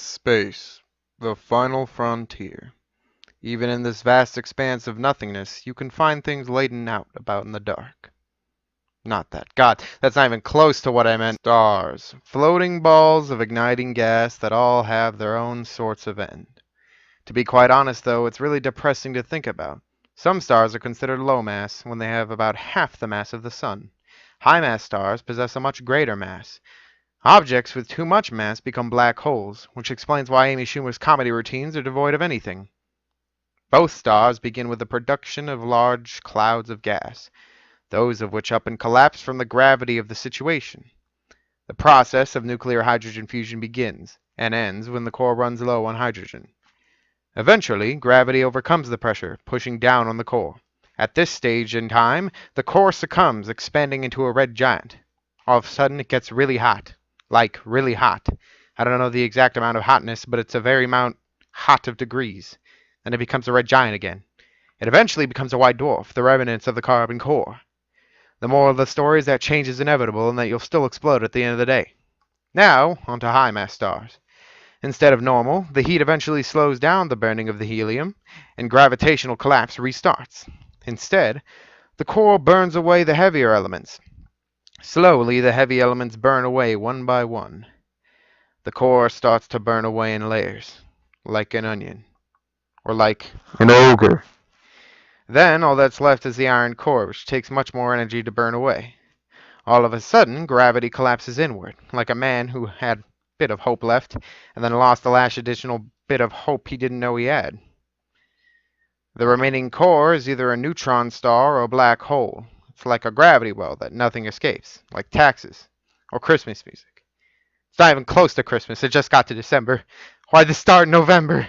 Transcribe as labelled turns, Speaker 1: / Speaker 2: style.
Speaker 1: Space, the final frontier. Even in this vast expanse of nothingness, you can find things laden out about in the dark. Not that. God, that's not even close to what I meant. Stars, floating balls of igniting gas that all have their own sorts of end. To be quite honest, though, it's really depressing to think about. Some stars are considered low mass when they have about half the mass of the Sun. High mass stars possess a much greater mass. Objects with too much mass become black holes, which explains why Amy Schumer's comedy routines are devoid of anything. Both stars begin with the production of large clouds of gas, those of which up and collapse from the gravity of the situation. The process of nuclear hydrogen fusion begins and ends when the core runs low on hydrogen. Eventually, gravity overcomes the pressure, pushing down on the core. At this stage in time, the core succumbs, expanding into a red giant. All of a sudden, it gets really hot. Like, really hot. I don't know the exact amount of hotness, but it's a very amount hot of degrees. Then it becomes a red giant again. It eventually becomes a white dwarf, the remnants of the carbon core. The moral of the story is that change is inevitable and that you'll still explode at the end of the day. Now, onto high mass stars. Instead of normal, the heat eventually slows down the burning of the helium, and gravitational collapse restarts. Instead, the core burns away the heavier elements. Slowly, the heavy elements burn away one by one. The core starts to burn away in layers, like an onion, or like an ogre. Then, all that's left is the iron core, which takes much more energy to burn away. All of a sudden, gravity collapses inward, like a man who had a bit of hope left, and then lost the last additional bit of hope he didn't know he had. The remaining core is either a neutron star or a black hole. It's like a gravity well that nothing escapes, like taxes, or Christmas music. It's not even close to Christmas, it just got to December. Why'd this start in November?